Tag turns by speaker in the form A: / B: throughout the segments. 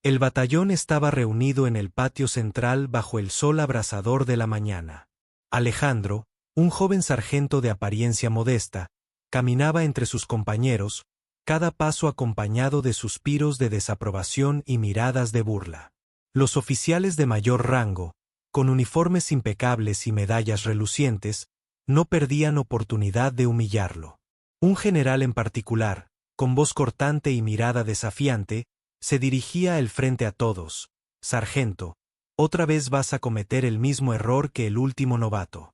A: El batallón estaba reunido en el patio central bajo el sol abrasador de la mañana. Alejandro, un joven sargento de apariencia modesta, caminaba entre sus compañeros, cada paso acompañado de suspiros de desaprobación y miradas de burla. Los oficiales de mayor rango, con uniformes impecables y medallas relucientes, no perdían oportunidad de humillarlo. Un general en particular, con voz cortante y mirada desafiante, se dirigía al frente a todos. «Sargento, otra vez vas a cometer el mismo error que el último novato».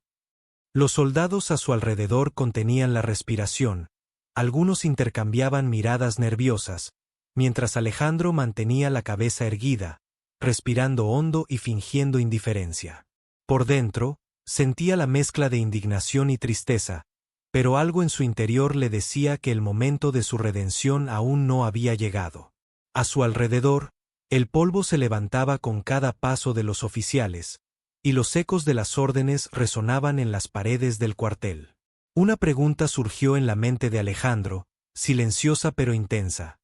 A: Los soldados a su alrededor contenían la respiración, algunos intercambiaban miradas nerviosas, mientras Alejandro mantenía la cabeza erguida, respirando hondo y fingiendo indiferencia. Por dentro, sentía la mezcla de indignación y tristeza, pero algo en su interior le decía que el momento de su redención aún no había llegado. A su alrededor, el polvo se levantaba con cada paso de los oficiales, y los ecos de las órdenes resonaban en las paredes del cuartel. Una pregunta surgió en la mente de Alejandro, silenciosa pero intensa.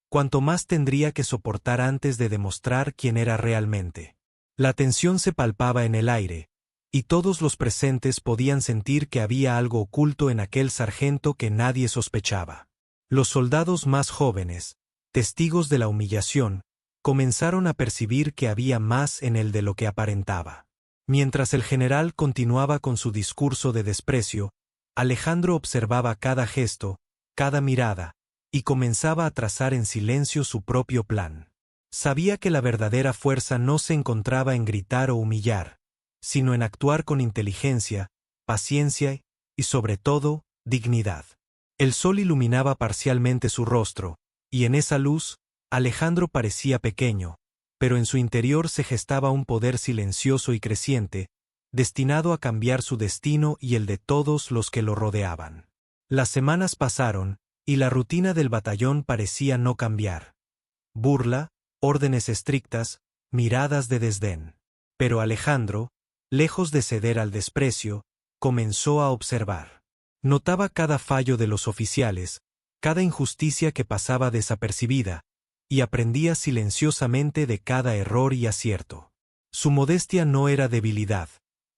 A: ¿Cuánto más tendría que soportar antes de demostrar quién era realmente? La tensión se palpaba en el aire, y todos los presentes podían sentir que había algo oculto en aquel sargento que nadie sospechaba. Los soldados más jóvenes, testigos de la humillación, comenzaron a percibir que había más en él de lo que aparentaba. Mientras el general continuaba con su discurso de desprecio, Alejandro observaba cada gesto, cada mirada, y comenzaba a trazar en silencio su propio plan. Sabía que la verdadera fuerza no se encontraba en gritar o humillar, sino en actuar con inteligencia, paciencia y, sobre todo, dignidad. El sol iluminaba parcialmente su rostro, y en esa luz, Alejandro parecía pequeño, pero en su interior se gestaba un poder silencioso y creciente, destinado a cambiar su destino y el de todos los que lo rodeaban. Las semanas pasaron, y la rutina del batallón parecía no cambiar. Burla, órdenes estrictas, miradas de desdén. Pero Alejandro, lejos de ceder al desprecio, comenzó a observar. Notaba cada fallo de los oficiales, cada injusticia que pasaba desapercibida, y aprendía silenciosamente de cada error y acierto. Su modestia no era debilidad,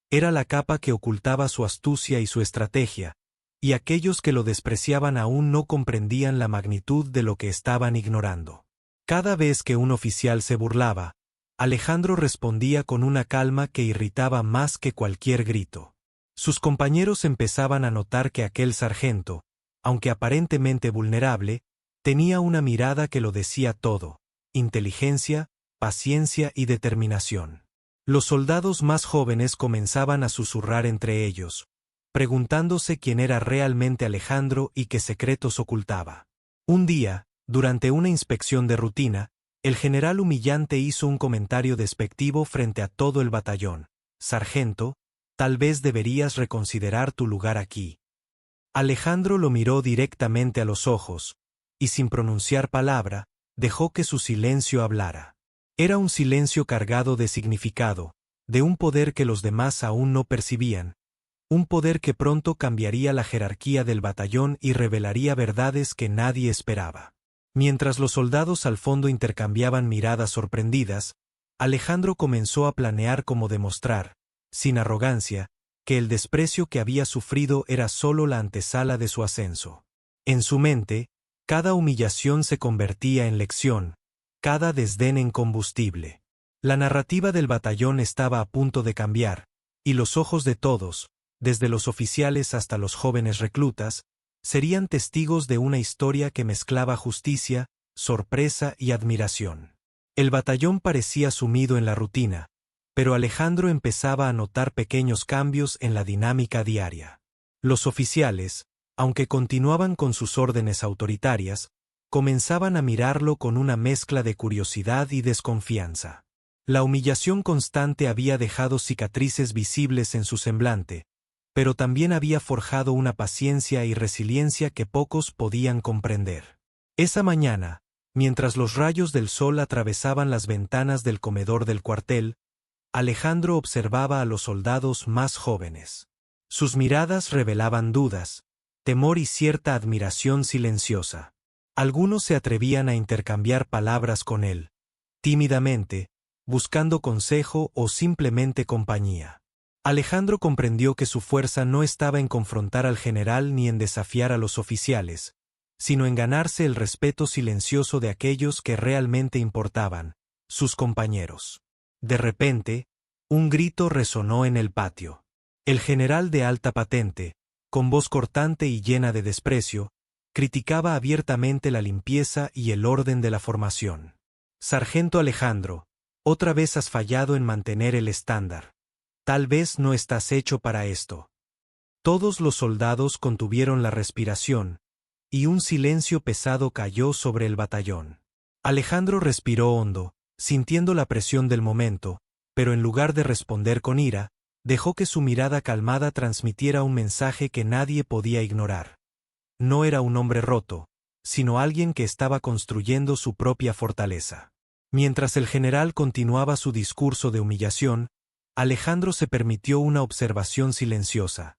A: era la capa que ocultaba su astucia y su estrategia, y aquellos que lo despreciaban aún no comprendían la magnitud de lo que estaban ignorando. Cada vez que un oficial se burlaba, Alejandro respondía con una calma que irritaba más que cualquier grito. Sus compañeros empezaban a notar que aquel sargento, aunque aparentemente vulnerable, tenía una mirada que lo decía todo: inteligencia, paciencia y determinación. Los soldados más jóvenes comenzaban a susurrar entre ellos, preguntándose quién era realmente Alejandro y qué secretos ocultaba. Un día, durante una inspección de rutina, el general humillante hizo un comentario despectivo frente a todo el batallón: «Sargento, tal vez deberías reconsiderar tu lugar aquí». Alejandro lo miró directamente a los ojos, y sin pronunciar palabra, dejó que su silencio hablara. Era un silencio cargado de significado, de un poder que los demás aún no percibían, un poder que pronto cambiaría la jerarquía del batallón y revelaría verdades que nadie esperaba. Mientras los soldados al fondo intercambiaban miradas sorprendidas, Alejandro comenzó a planear cómo demostrar, sin arrogancia, que el desprecio que había sufrido era solo la antesala de su ascenso. En su mente, cada humillación se convertía en lección, cada desdén en combustible. La narrativa del batallón estaba a punto de cambiar, y los ojos de todos, desde los oficiales hasta los jóvenes reclutas, serían testigos de una historia que mezclaba justicia, sorpresa y admiración. El batallón parecía sumido en la rutina, pero Alejandro empezaba a notar pequeños cambios en la dinámica diaria. Los oficiales, aunque continuaban con sus órdenes autoritarias, comenzaban a mirarlo con una mezcla de curiosidad y desconfianza. La humillación constante había dejado cicatrices visibles en su semblante, pero también había forjado una paciencia y resiliencia que pocos podían comprender. Esa mañana, mientras los rayos del sol atravesaban las ventanas del comedor del cuartel, Alejandro observaba a los soldados más jóvenes. Sus miradas revelaban dudas, temor y cierta admiración silenciosa. Algunos se atrevían a intercambiar palabras con él, tímidamente, buscando consejo o simplemente compañía. Alejandro comprendió que su fuerza no estaba en confrontar al general ni en desafiar a los oficiales, sino en ganarse el respeto silencioso de aquellos que realmente importaban, sus compañeros. De repente, un grito resonó en el patio. El general de alta patente, con voz cortante y llena de desprecio, criticaba abiertamente la limpieza y el orden de la formación. Sargento Alejandro, otra vez has fallado en mantener el estándar. Tal vez no estás hecho para esto. Todos los soldados contuvieron la respiración, y un silencio pesado cayó sobre el batallón. Alejandro respiró hondo, sintiendo la presión del momento, pero en lugar de responder con ira, dejó que su mirada calmada transmitiera un mensaje que nadie podía ignorar. No era un hombre roto, sino alguien que estaba construyendo su propia fortaleza. Mientras el general continuaba su discurso de humillación, Alejandro se permitió una observación silenciosa.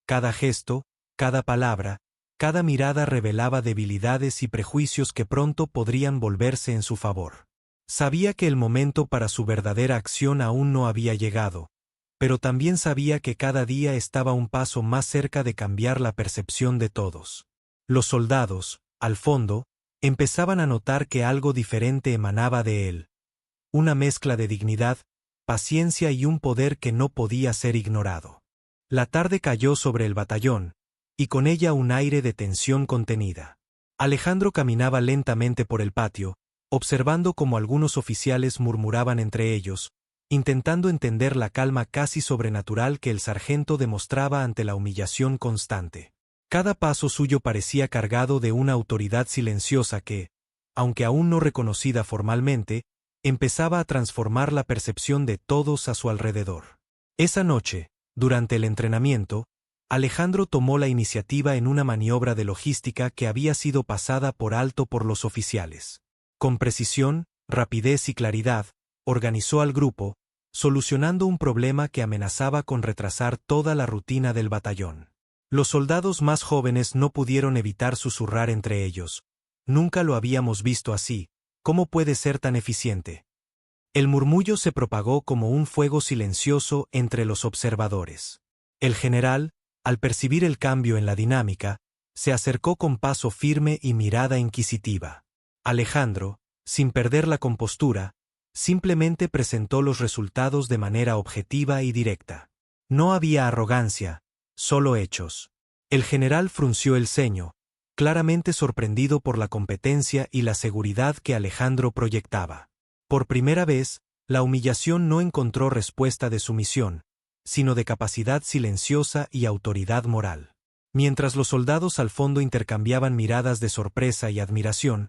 A: Cada gesto, cada palabra, cada mirada revelaba debilidades y prejuicios que pronto podrían volverse en su favor. Sabía que el momento para su verdadera acción aún no había llegado, pero también sabía que cada día estaba un paso más cerca de cambiar la percepción de todos. Los soldados, al fondo, empezaban a notar que algo diferente emanaba de él. Una mezcla de dignidad, paciencia y un poder que no podía ser ignorado. La tarde cayó sobre el batallón, y con ella un aire de tensión contenida. Alejandro caminaba lentamente por el patio, observando cómo algunos oficiales murmuraban entre ellos, intentando entender la calma casi sobrenatural que el sargento demostraba ante la humillación constante. Cada paso suyo parecía cargado de una autoridad silenciosa que, aunque aún no reconocida formalmente, empezaba a transformar la percepción de todos a su alrededor. Esa noche, durante el entrenamiento, Alejandro tomó la iniciativa en una maniobra de logística que había sido pasada por alto por los oficiales. Con precisión, rapidez y claridad, organizó al grupo, solucionando un problema que amenazaba con retrasar toda la rutina del batallón. Los soldados más jóvenes no pudieron evitar susurrar entre ellos. Nunca lo habíamos visto así. ¿Cómo puede ser tan eficiente? El murmullo se propagó como un fuego silencioso entre los observadores. El general, al percibir el cambio en la dinámica, se acercó con paso firme y mirada inquisitiva. Alejandro, sin perder la compostura, simplemente presentó los resultados de manera objetiva y directa. No había arrogancia, solo hechos. El general frunció el ceño, claramente sorprendido por la competencia y la seguridad que Alejandro proyectaba. Por primera vez, la humillación no encontró respuesta de sumisión, sino de capacidad silenciosa y autoridad moral. Mientras los soldados al fondo intercambiaban miradas de sorpresa y admiración,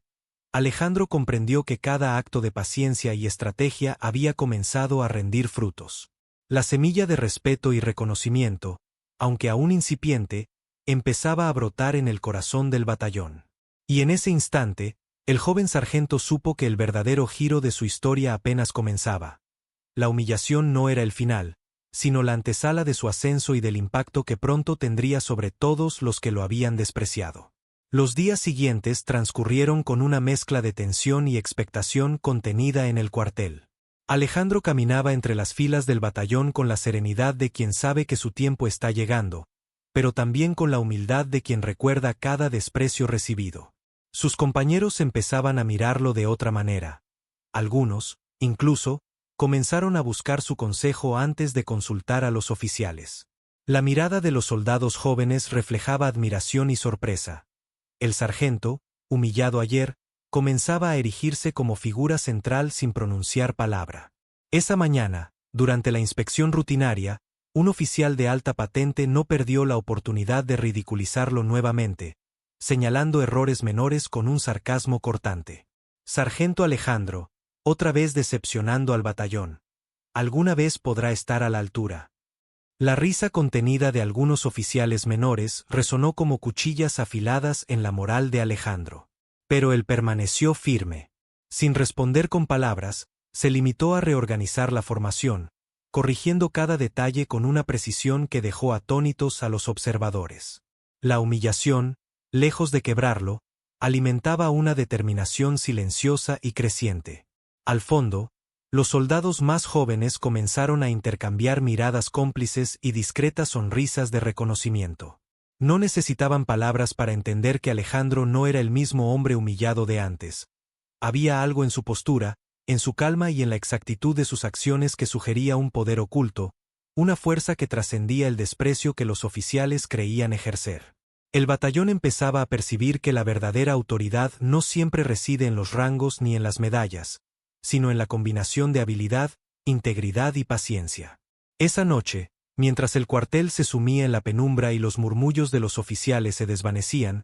A: Alejandro comprendió que cada acto de paciencia y estrategia había comenzado a rendir frutos. La semilla de respeto y reconocimiento, aunque aún incipiente, empezaba a brotar en el corazón del batallón. Y en ese instante, el joven sargento supo que el verdadero giro de su historia apenas comenzaba. La humillación no era el final, sino la antesala de su ascenso y del impacto que pronto tendría sobre todos los que lo habían despreciado. Los días siguientes transcurrieron con una mezcla de tensión y expectación contenida en el cuartel. Alejandro caminaba entre las filas del batallón con la serenidad de quien sabe que su tiempo está llegando, pero también con la humildad de quien recuerda cada desprecio recibido. Sus compañeros empezaban a mirarlo de otra manera. Algunos, incluso, comenzaron a buscar su consejo antes de consultar a los oficiales. La mirada de los soldados jóvenes reflejaba admiración y sorpresa. El sargento, humillado ayer, comenzaba a erigirse como figura central sin pronunciar palabra. Esa mañana, durante la inspección rutinaria, un oficial de alta patente no perdió la oportunidad de ridiculizarlo nuevamente, señalando errores menores con un sarcasmo cortante. Sargento Alejandro, otra vez decepcionando al batallón. ¿Alguna vez podrá estar a la altura? La risa contenida de algunos oficiales menores resonó como cuchillas afiladas en la moral de Alejandro. Pero él permaneció firme. Sin responder con palabras, se limitó a reorganizar la formación, corrigiendo cada detalle con una precisión que dejó atónitos a los observadores. La humillación, lejos de quebrarlo, alimentaba una determinación silenciosa y creciente. Al fondo, los soldados más jóvenes comenzaron a intercambiar miradas cómplices y discretas sonrisas de reconocimiento. No necesitaban palabras para entender que Alejandro no era el mismo hombre humillado de antes. Había algo en su postura, en su calma y en la exactitud de sus acciones que sugería un poder oculto, una fuerza que trascendía el desprecio que los oficiales creían ejercer. El batallón empezaba a percibir que la verdadera autoridad no siempre reside en los rangos ni en las medallas, sino en la combinación de habilidad, integridad y paciencia. Esa noche, mientras el cuartel se sumía en la penumbra y los murmullos de los oficiales se desvanecían,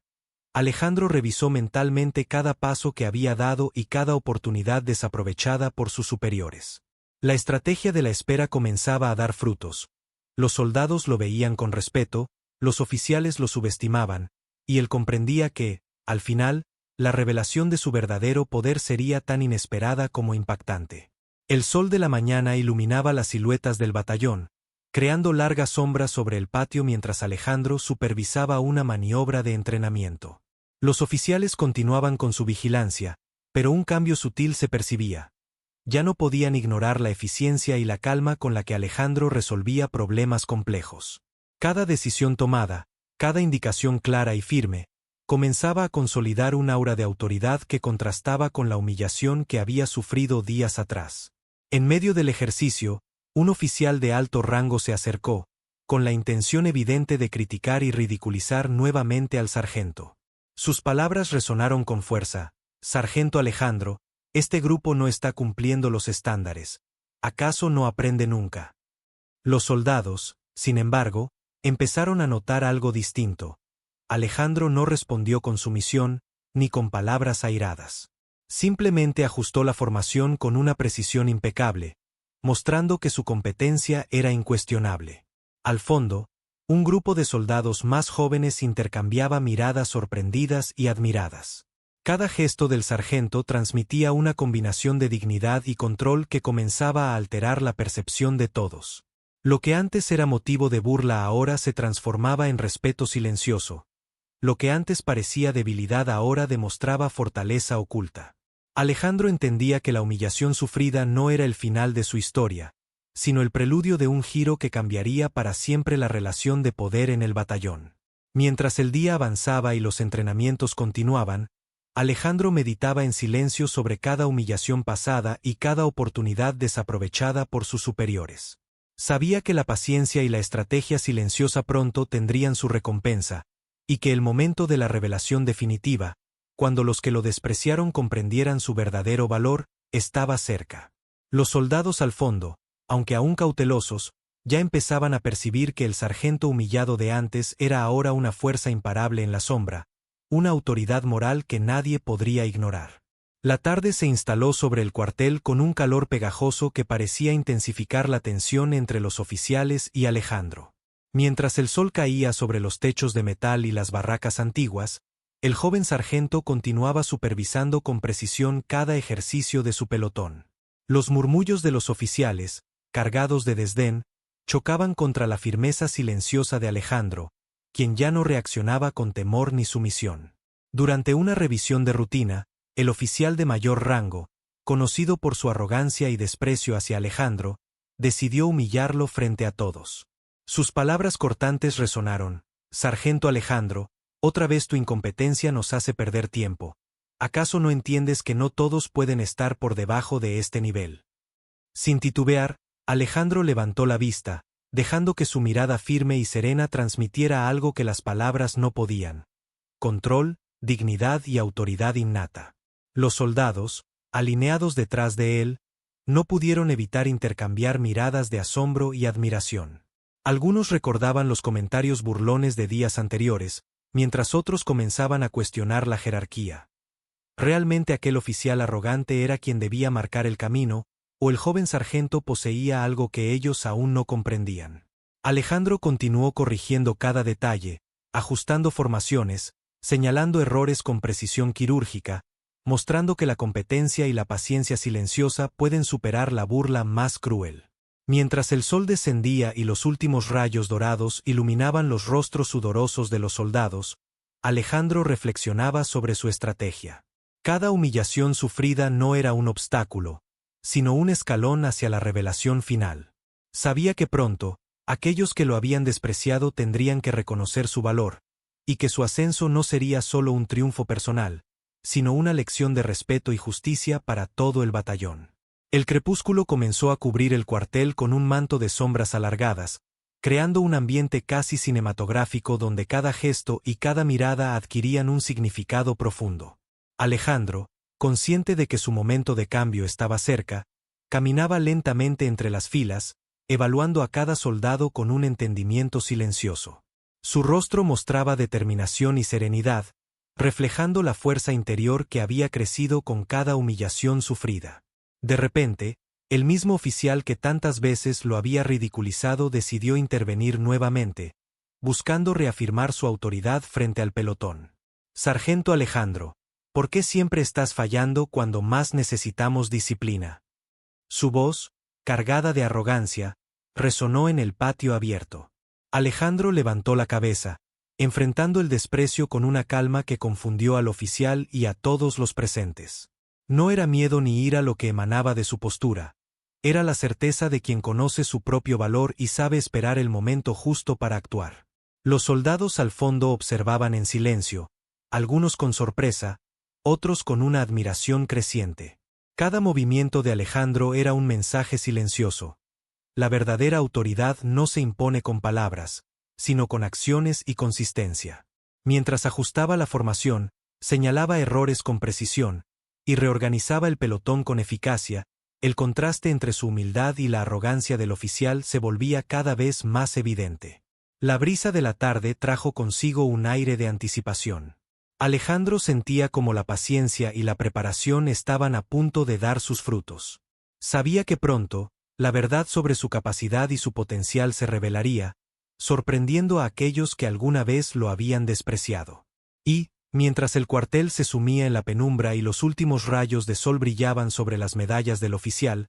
A: Alejandro revisó mentalmente cada paso que había dado y cada oportunidad desaprovechada por sus superiores. La estrategia de la espera comenzaba a dar frutos. Los soldados lo veían con respeto, los oficiales lo subestimaban, y él comprendía que, al final, la revelación de su verdadero poder sería tan inesperada como impactante. El sol de la mañana iluminaba las siluetas del batallón, creando largas sombras sobre el patio mientras Alejandro supervisaba una maniobra de entrenamiento. Los oficiales continuaban con su vigilancia, pero un cambio sutil se percibía. Ya no podían ignorar la eficiencia y la calma con la que Alejandro resolvía problemas complejos. Cada decisión tomada, cada indicación clara y firme, comenzaba a consolidar un aura de autoridad que contrastaba con la humillación que había sufrido días atrás. En medio del ejercicio, un oficial de alto rango se acercó, con la intención evidente de criticar y ridiculizar nuevamente al sargento. Sus palabras resonaron con fuerza: «Sargento Alejandro, este grupo no está cumpliendo los estándares. ¿Acaso no aprende nunca?». Los soldados, sin embargo, empezaron a notar algo distinto. Alejandro no respondió con sumisión, ni con palabras airadas. Simplemente ajustó la formación con una precisión impecable, mostrando que su competencia era incuestionable. Al fondo, un grupo de soldados más jóvenes intercambiaba miradas sorprendidas y admiradas. Cada gesto del sargento transmitía una combinación de dignidad y control que comenzaba a alterar la percepción de todos. Lo que antes era motivo de burla ahora se transformaba en respeto silencioso. Lo que antes parecía debilidad ahora demostraba fortaleza oculta. Alejandro entendía que la humillación sufrida no era el final de su historia, sino el preludio de un giro que cambiaría para siempre la relación de poder en el batallón. Mientras el día avanzaba y los entrenamientos continuaban, Alejandro meditaba en silencio sobre cada humillación pasada y cada oportunidad desaprovechada por sus superiores. Sabía que la paciencia y la estrategia silenciosa pronto tendrían su recompensa, y que el momento de la revelación definitiva, cuando los que lo despreciaron comprendieran su verdadero valor, estaba cerca. Los soldados al fondo, aunque aún cautelosos, ya empezaban a percibir que el sargento humillado de antes era ahora una fuerza imparable en la sombra, una autoridad moral que nadie podría ignorar. La tarde se instaló sobre el cuartel con un calor pegajoso que parecía intensificar la tensión entre los oficiales y Alejandro. Mientras el sol caía sobre los techos de metal y las barracas antiguas, el joven sargento continuaba supervisando con precisión cada ejercicio de su pelotón. Los murmullos de los oficiales, cargados de desdén, chocaban contra la firmeza silenciosa de Alejandro, quien ya no reaccionaba con temor ni sumisión. Durante una revisión de rutina, el oficial de mayor rango, conocido por su arrogancia y desprecio hacia Alejandro, decidió humillarlo frente a todos. Sus palabras cortantes resonaron: «Sargento Alejandro, otra vez tu incompetencia nos hace perder tiempo. ¿Acaso no entiendes que no todos pueden estar por debajo de este nivel?». Sin titubear, Alejandro levantó la vista, dejando que su mirada firme y serena transmitiera algo que las palabras no podían: control, dignidad y autoridad innata. Los soldados, alineados detrás de él, no pudieron evitar intercambiar miradas de asombro y admiración. Algunos recordaban los comentarios burlones de días anteriores, mientras otros comenzaban a cuestionar la jerarquía. ¿Realmente aquel oficial arrogante era quien debía marcar el camino, o el joven sargento poseía algo que ellos aún no comprendían? Alejandro continuó corrigiendo cada detalle, ajustando formaciones, señalando errores con precisión quirúrgica, mostrando que la competencia y la paciencia silenciosa pueden superar la burla más cruel. Mientras el sol descendía y los últimos rayos dorados iluminaban los rostros sudorosos de los soldados, Alejandro reflexionaba sobre su estrategia. Cada humillación sufrida no era un obstáculo, sino un escalón hacia la revelación final. Sabía que pronto, aquellos que lo habían despreciado tendrían que reconocer su valor, y que su ascenso no sería solo un triunfo personal, sino una lección de respeto y justicia para todo el batallón. El crepúsculo comenzó a cubrir el cuartel con un manto de sombras alargadas, creando un ambiente casi cinematográfico donde cada gesto y cada mirada adquirían un significado profundo. Alejandro, consciente de que su momento de cambio estaba cerca, caminaba lentamente entre las filas, evaluando a cada soldado con un entendimiento silencioso. Su rostro mostraba determinación y serenidad, reflejando la fuerza interior que había crecido con cada humillación sufrida. De repente, el mismo oficial que tantas veces lo había ridiculizado decidió intervenir nuevamente, buscando reafirmar su autoridad frente al pelotón. «Sargento Alejandro, ¿por qué siempre estás fallando cuando más necesitamos disciplina?» Su voz, cargada de arrogancia, resonó en el patio abierto. Alejandro levantó la cabeza, enfrentando el desprecio con una calma que confundió al oficial y a todos los presentes. No era miedo ni ira lo que emanaba de su postura, era la certeza de quien conoce su propio valor y sabe esperar el momento justo para actuar. Los soldados al fondo observaban en silencio, algunos con sorpresa, otros con una admiración creciente. Cada movimiento de Alejandro era un mensaje silencioso. La verdadera autoridad no se impone con palabras, sino con acciones y consistencia. Mientras ajustaba la formación, señalaba errores con precisión, y reorganizaba el pelotón con eficacia, el contraste entre su humildad y la arrogancia del oficial se volvía cada vez más evidente. La brisa de la tarde trajo consigo un aire de anticipación. Alejandro sentía como la paciencia y la preparación estaban a punto de dar sus frutos. Sabía que pronto, la verdad sobre su capacidad y su potencial se revelaría, sorprendiendo a aquellos que alguna vez lo habían despreciado. Y, mientras el cuartel se sumía en la penumbra y los últimos rayos de sol brillaban sobre las medallas del oficial,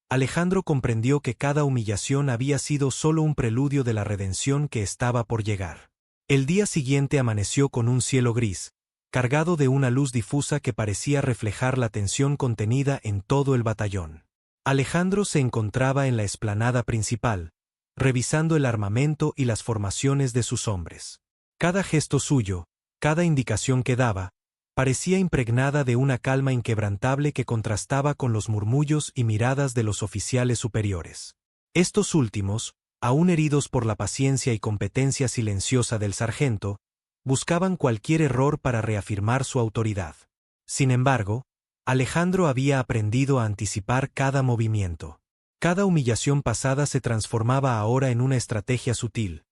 A: Alejandro comprendió que cada humillación había sido solo un preludio de la redención que estaba por llegar. El día siguiente amaneció con un cielo gris, cargado de una luz difusa que parecía reflejar la tensión contenida en todo el batallón. Alejandro se encontraba en la explanada principal, revisando el armamento y las formaciones de sus hombres. Cada gesto suyo, cada indicación que daba, parecía impregnada de una calma inquebrantable que contrastaba con los murmullos y miradas de los oficiales superiores. Estos últimos, aún heridos por la paciencia y competencia silenciosa del sargento, buscaban cualquier error para reafirmar su autoridad. Sin embargo, Alejandro había aprendido a anticipar cada movimiento. Cada humillación pasada se transformaba ahora en una estrategia sutil.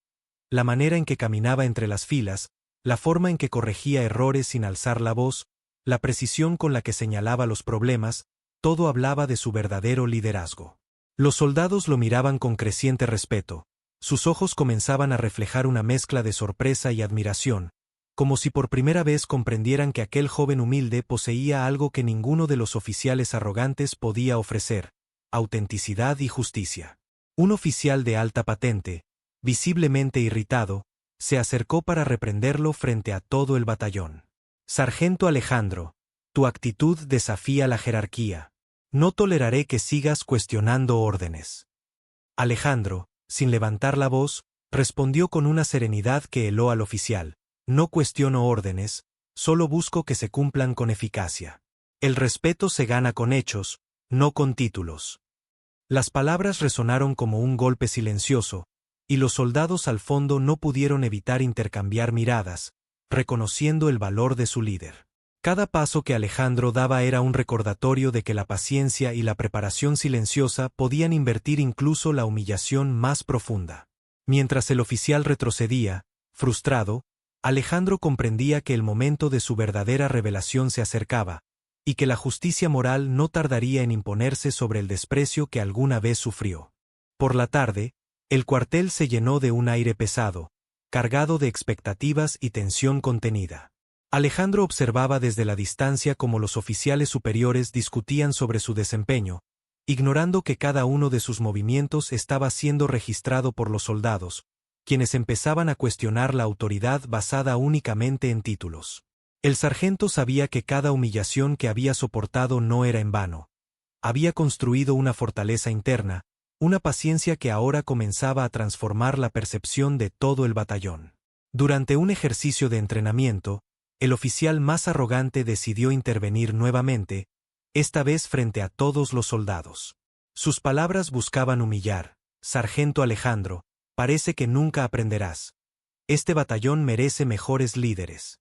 A: La manera en que caminaba entre las filas, la forma en que corregía errores sin alzar la voz, la precisión con la que señalaba los problemas, todo hablaba de su verdadero liderazgo. Los soldados lo miraban con creciente respeto, sus ojos comenzaban a reflejar una mezcla de sorpresa y admiración, como si por primera vez comprendieran que aquel joven humilde poseía algo que ninguno de los oficiales arrogantes podía ofrecer: autenticidad y justicia. Un oficial de alta patente, visiblemente irritado, se acercó para reprenderlo frente a todo el batallón. «Sargento Alejandro, tu actitud desafía la jerarquía. No toleraré que sigas cuestionando órdenes». Alejandro, sin levantar la voz, respondió con una serenidad que heló al oficial: «No cuestiono órdenes, solo busco que se cumplan con eficacia. El respeto se gana con hechos, no con títulos». Las palabras resonaron como un golpe silencioso, y los soldados al fondo no pudieron evitar intercambiar miradas, reconociendo el valor de su líder. Cada paso que Alejandro daba era un recordatorio de que la paciencia y la preparación silenciosa podían invertir incluso la humillación más profunda. Mientras el oficial retrocedía, frustrado, Alejandro comprendía que el momento de su verdadera revelación se acercaba, y que la justicia moral no tardaría en imponerse sobre el desprecio que alguna vez sufrió. Por la tarde, el cuartel se llenó de un aire pesado, cargado de expectativas y tensión contenida. Alejandro observaba desde la distancia cómo los oficiales superiores discutían sobre su desempeño, ignorando que cada uno de sus movimientos estaba siendo registrado por los soldados, quienes empezaban a cuestionar la autoridad basada únicamente en títulos. El sargento sabía que cada humillación que había soportado no era en vano. Había construido una fortaleza interna, una paciencia que ahora comenzaba a transformar la percepción de todo el batallón. Durante un ejercicio de entrenamiento, el oficial más arrogante decidió intervenir nuevamente, esta vez frente a todos los soldados. Sus palabras buscaban humillar. Sargento Alejandro, parece que nunca aprenderás. Este batallón merece mejores líderes.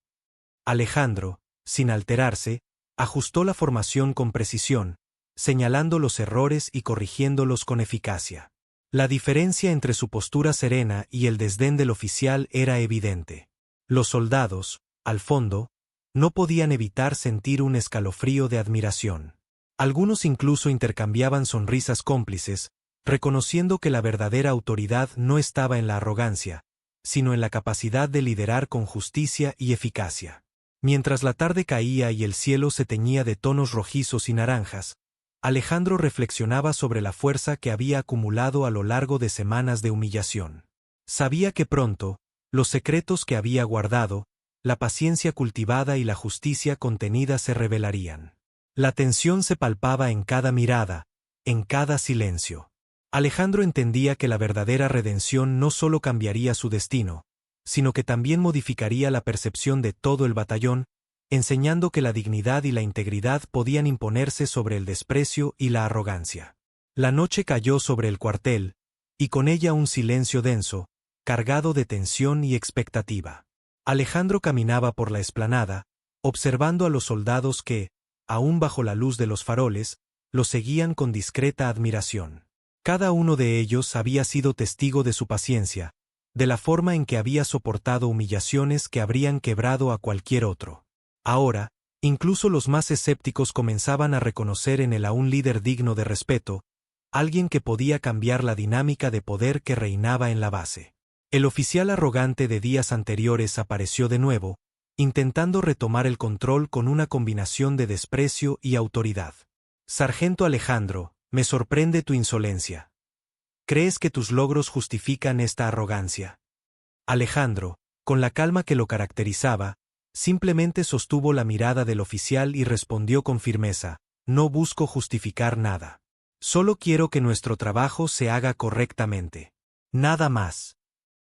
A: Alejandro, sin alterarse, ajustó la formación con precisión, señalando los errores y corrigiéndolos con eficacia. La diferencia entre su postura serena y el desdén del oficial era evidente. Los soldados, al fondo, no podían evitar sentir un escalofrío de admiración. Algunos incluso intercambiaban sonrisas cómplices, reconociendo que la verdadera autoridad no estaba en la arrogancia, sino en la capacidad de liderar con justicia y eficacia. Mientras la tarde caía y el cielo se teñía de tonos rojizos y naranjas, Alejandro reflexionaba sobre la fuerza que había acumulado a lo largo de semanas de humillación. Sabía que pronto, los secretos que había guardado, la paciencia cultivada y la justicia contenida se revelarían. La tensión se palpaba en cada mirada, en cada silencio. Alejandro entendía que la verdadera redención no solo cambiaría su destino, sino que también modificaría la percepción de todo el batallón, enseñando que la dignidad y la integridad podían imponerse sobre el desprecio y la arrogancia. La noche cayó sobre el cuartel, y con ella un silencio denso, cargado de tensión y expectativa. Alejandro caminaba por la explanada, observando a los soldados que, aún bajo la luz de los faroles, lo seguían con discreta admiración. Cada uno de ellos había sido testigo de su paciencia, de la forma en que había soportado humillaciones que habrían quebrado a cualquier otro. Ahora, incluso los más escépticos comenzaban a reconocer en él a un líder digno de respeto, alguien que podía cambiar la dinámica de poder que reinaba en la base. El oficial arrogante de días anteriores apareció de nuevo, intentando retomar el control con una combinación de desprecio y autoridad. Sargento Alejandro, me sorprende tu insolencia. ¿Crees que tus logros justifican esta arrogancia? Alejandro, con la calma que lo caracterizaba, simplemente sostuvo la mirada del oficial y respondió con firmeza, no busco justificar nada. Solo quiero que nuestro trabajo se haga correctamente. Nada más.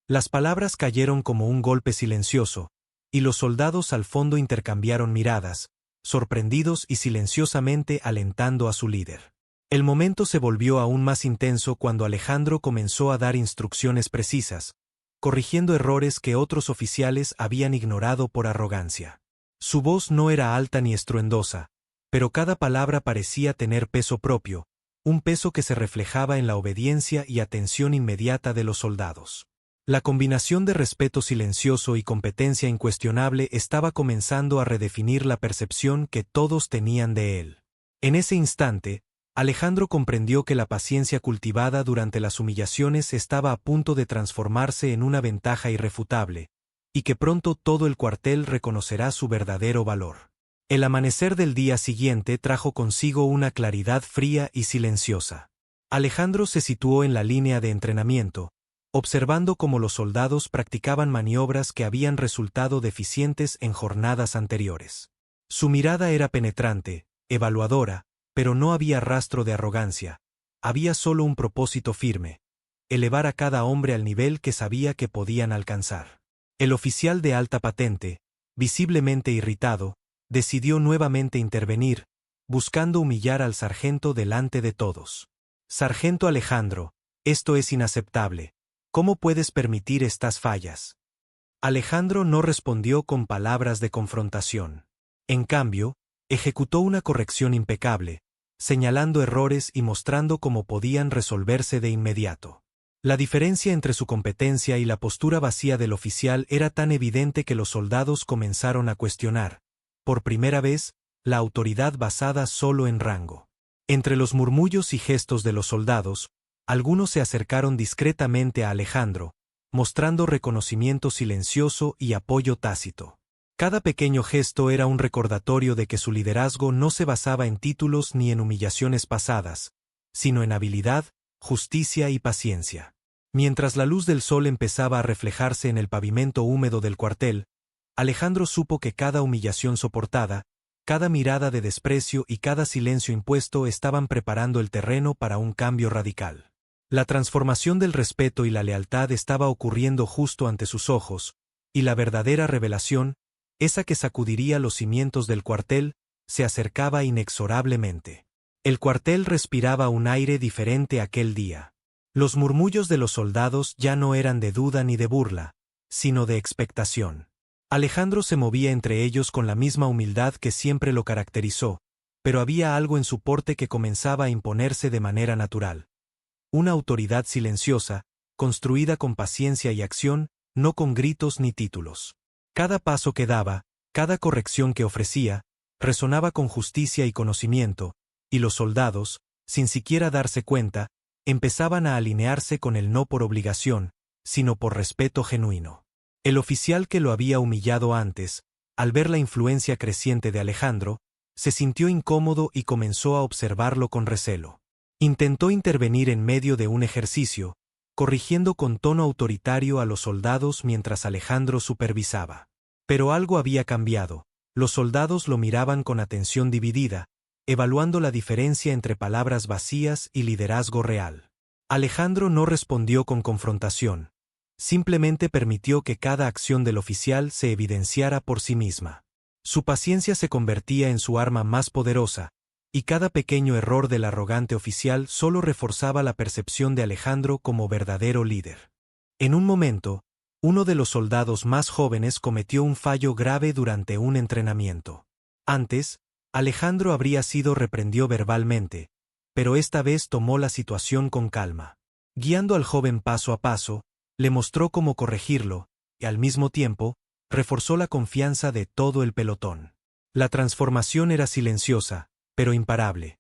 A: Las palabras cayeron como un golpe silencioso, y los soldados al fondo intercambiaron miradas, sorprendidos y silenciosamente alentando a su líder. El momento se volvió aún más intenso cuando Alejandro comenzó a dar instrucciones precisas, corrigiendo errores que otros oficiales habían ignorado por arrogancia. Su voz no era alta ni estruendosa, pero cada palabra parecía tener peso propio, un peso que se reflejaba en la obediencia y atención inmediata de los soldados. La combinación de respeto silencioso y competencia incuestionable estaba comenzando a redefinir la percepción que todos tenían de él. En ese instante, Alejandro comprendió que la paciencia cultivada durante las humillaciones estaba a punto de transformarse en una ventaja irrefutable, y que pronto todo el cuartel reconocerá su verdadero valor. El amanecer del día siguiente trajo consigo una claridad fría y silenciosa. Alejandro se situó en la línea de entrenamiento, observando cómo los soldados practicaban maniobras que habían resultado deficientes en jornadas anteriores. Su mirada era penetrante, evaluadora, pero no había rastro de arrogancia, había solo un propósito firme: elevar a cada hombre al nivel que sabía que podían alcanzar. El oficial de alta patente, visiblemente irritado, decidió nuevamente intervenir, buscando humillar al sargento delante de todos. Sargento Alejandro, esto es inaceptable. ¿Cómo puedes permitir estas fallas? Alejandro no respondió con palabras de confrontación. En cambio, ejecutó una corrección impecable, señalando errores y mostrando cómo podían resolverse de inmediato. La diferencia entre su competencia y la postura vacía del oficial era tan evidente que los soldados comenzaron a cuestionar, por primera vez, la autoridad basada solo en rango. Entre los murmullos y gestos de los soldados, algunos se acercaron discretamente a Alejandro, mostrando reconocimiento silencioso y apoyo tácito. Cada pequeño gesto era un recordatorio de que su liderazgo no se basaba en títulos ni en humillaciones pasadas, sino en habilidad, justicia y paciencia. Mientras la luz del sol empezaba a reflejarse en el pavimento húmedo del cuartel, Alejandro supo que cada humillación soportada, cada mirada de desprecio y cada silencio impuesto estaban preparando el terreno para un cambio radical. La transformación del respeto y la lealtad estaba ocurriendo justo ante sus ojos, y la verdadera revelación, esa que sacudiría los cimientos del cuartel, se acercaba inexorablemente. El cuartel respiraba un aire diferente aquel día. Los murmullos de los soldados ya no eran de duda ni de burla, sino de expectación. Alejandro se movía entre ellos con la misma humildad que siempre lo caracterizó, pero había algo en su porte que comenzaba a imponerse de manera natural. Una autoridad silenciosa, construida con paciencia y acción, no con gritos ni títulos. Cada paso que daba, cada corrección que ofrecía, resonaba con justicia y conocimiento, y los soldados, sin siquiera darse cuenta, empezaban a alinearse con él no por obligación, sino por respeto genuino. El oficial que lo había humillado antes, al ver la influencia creciente de Alejandro, se sintió incómodo y comenzó a observarlo con recelo. Intentó intervenir en medio de un ejercicio, corrigiendo con tono autoritario a los soldados mientras Alejandro supervisaba. Pero algo había cambiado. Los soldados lo miraban con atención dividida, evaluando la diferencia entre palabras vacías y liderazgo real. Alejandro no respondió con confrontación. Simplemente permitió que cada acción del oficial se evidenciara por sí misma. Su paciencia se convertía en su arma más poderosa, y cada pequeño error del arrogante oficial solo reforzaba la percepción de Alejandro como verdadero líder. En un momento, uno de los soldados más jóvenes cometió un fallo grave durante un entrenamiento. Antes, Alejandro habría sido reprendido verbalmente, pero esta vez tomó la situación con calma. Guiando al joven paso a paso, le mostró cómo corregirlo, y al mismo tiempo, reforzó la confianza de todo el pelotón. La transformación era silenciosa, pero imparable.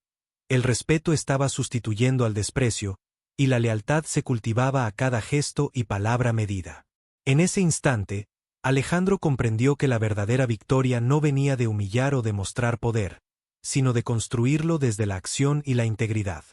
A: El respeto estaba sustituyendo al desprecio, y la lealtad se cultivaba a cada gesto y palabra medida. En ese instante, Alejandro comprendió que la verdadera victoria no venía de humillar o demostrar poder, sino de construirlo desde la acción y la integridad.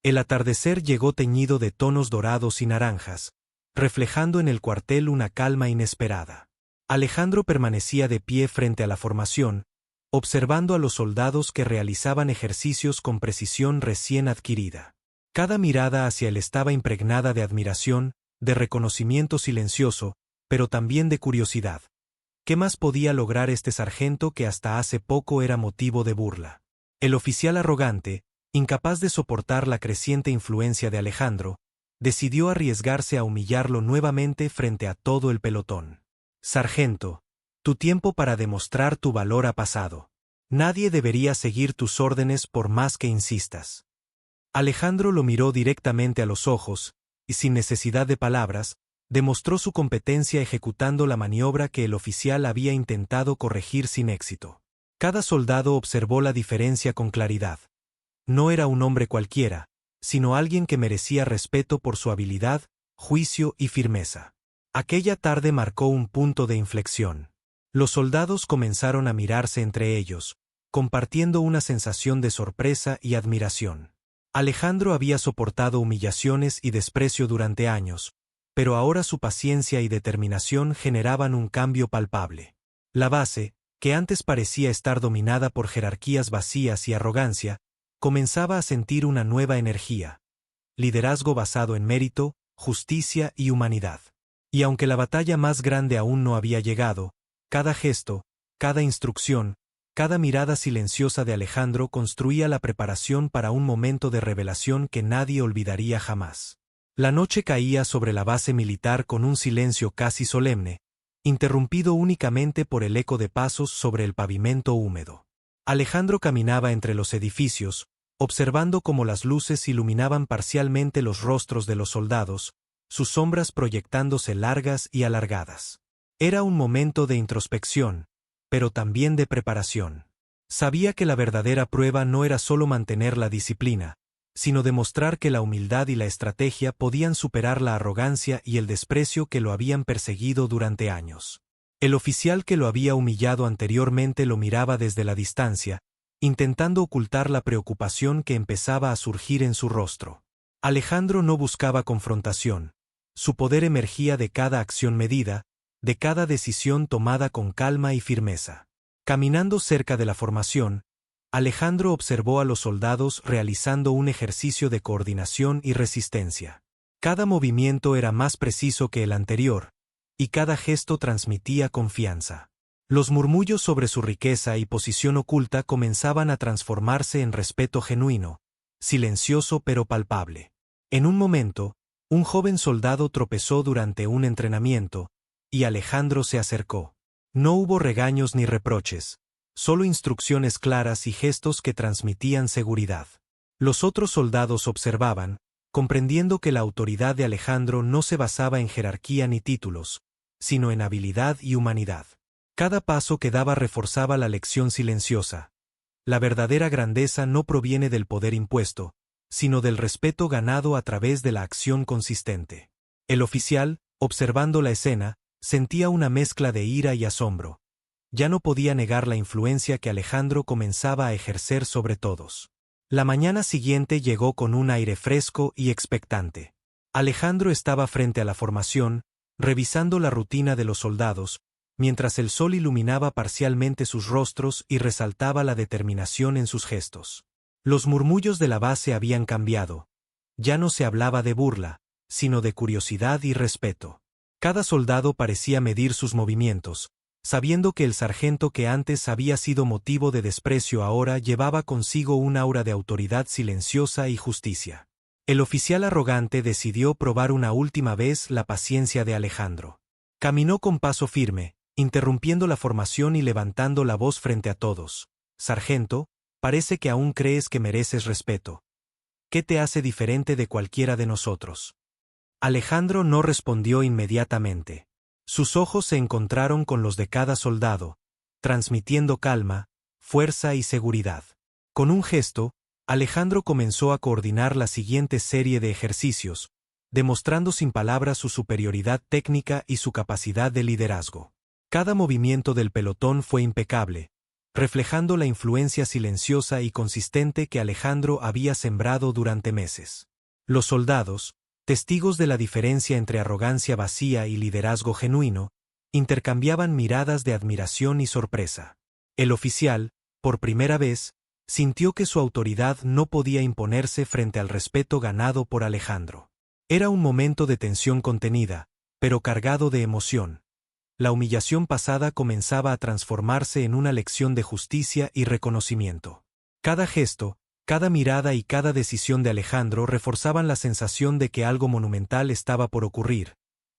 A: El atardecer llegó teñido de tonos dorados y naranjas, reflejando en el cuartel una calma inesperada. Alejandro permanecía de pie frente a la formación, observando a los soldados que realizaban ejercicios con precisión recién adquirida. Cada mirada hacia él estaba impregnada de admiración, de reconocimiento silencioso, pero también de curiosidad. ¿Qué más podía lograr este sargento que hasta hace poco era motivo de burla? El oficial arrogante, incapaz de soportar la creciente influencia de Alejandro, decidió arriesgarse a humillarlo nuevamente frente a todo el pelotón. Sargento, tu tiempo para demostrar tu valor ha pasado. Nadie debería seguir tus órdenes por más que insistas. Alejandro lo miró directamente a los ojos, y sin necesidad de palabras, demostró su competencia ejecutando la maniobra que el oficial había intentado corregir sin éxito. Cada soldado observó la diferencia con claridad. No era un hombre cualquiera, sino alguien que merecía respeto por su habilidad, juicio y firmeza. Aquella tarde marcó un punto de inflexión. Los soldados comenzaron a mirarse entre ellos, compartiendo una sensación de sorpresa y admiración. Alejandro había soportado humillaciones y desprecio durante años, pero ahora su paciencia y determinación generaban un cambio palpable. La base, que antes parecía estar dominada por jerarquías vacías y arrogancia, comenzaba a sentir una nueva energía, liderazgo basado en mérito, justicia y humanidad. Y aunque la batalla más grande aún no había llegado, cada gesto, cada instrucción, cada mirada silenciosa de Alejandro construía la preparación para un momento de revelación que nadie olvidaría jamás. La noche caía sobre la base militar con un silencio casi solemne, interrumpido únicamente por el eco de pasos sobre el pavimento húmedo. Alejandro caminaba entre los edificios, observando cómo las luces iluminaban parcialmente los rostros de los soldados, sus sombras proyectándose largas y alargadas. Era un momento de introspección, pero también de preparación. Sabía que la verdadera prueba no era solo mantener la disciplina, sino demostrar que la humildad y la estrategia podían superar la arrogancia y el desprecio que lo habían perseguido durante años. El oficial que lo había humillado anteriormente lo miraba desde la distancia, intentando ocultar la preocupación que empezaba a surgir en su rostro. Alejandro no buscaba confrontación. Su poder emergía de cada acción medida, de cada decisión tomada con calma y firmeza. Caminando cerca de la formación, Alejandro observó a los soldados realizando un ejercicio de coordinación y resistencia. Cada movimiento era más preciso que el anterior, y cada gesto transmitía confianza. Los murmullos sobre su riqueza y posición oculta comenzaban a transformarse en respeto genuino, silencioso pero palpable. En un momento, un joven soldado tropezó durante un entrenamiento, y Alejandro se acercó. No hubo regaños ni reproches, solo instrucciones claras y gestos que transmitían seguridad. Los otros soldados observaban, comprendiendo que la autoridad de Alejandro no se basaba en jerarquía ni títulos, sino en habilidad y humanidad. Cada paso que daba reforzaba la lección silenciosa. La verdadera grandeza no proviene del poder impuesto, sino del respeto ganado a través de la acción consistente. El oficial, observando la escena, sentía una mezcla de ira y asombro. Ya no podía negar la influencia que Alejandro comenzaba a ejercer sobre todos. La mañana siguiente llegó con un aire fresco y expectante. Alejandro estaba frente a la formación, revisando la rutina de los soldados, mientras el sol iluminaba parcialmente sus rostros y resaltaba la determinación en sus gestos. Los murmullos de la base habían cambiado. Ya no se hablaba de burla, sino de curiosidad y respeto. Cada soldado parecía medir sus movimientos, sabiendo que el sargento que antes había sido motivo de desprecio ahora llevaba consigo un aura de autoridad silenciosa y justicia. El oficial arrogante decidió probar una última vez la paciencia de Alejandro. Caminó con paso firme, interrumpiendo la formación y levantando la voz frente a todos. «Sargento, parece que aún crees que mereces respeto. ¿Qué te hace diferente de cualquiera de nosotros?» Alejandro no respondió inmediatamente. Sus ojos se encontraron con los de cada soldado, transmitiendo calma, fuerza y seguridad. Con un gesto, Alejandro comenzó a coordinar la siguiente serie de ejercicios, demostrando sin palabras su superioridad técnica y su capacidad de liderazgo. Cada movimiento del pelotón fue impecable, reflejando la influencia silenciosa y consistente que Alejandro había sembrado durante meses. Los soldados, testigos de la diferencia entre arrogancia vacía y liderazgo genuino, intercambiaban miradas de admiración y sorpresa. El oficial, por primera vez, sintió que su autoridad no podía imponerse frente al respeto ganado por Alejandro. Era un momento de tensión contenida, pero cargado de emoción. La humillación pasada comenzaba a transformarse en una lección de justicia y reconocimiento. Cada gesto, cada mirada y cada decisión de Alejandro reforzaban la sensación de que algo monumental estaba por ocurrir,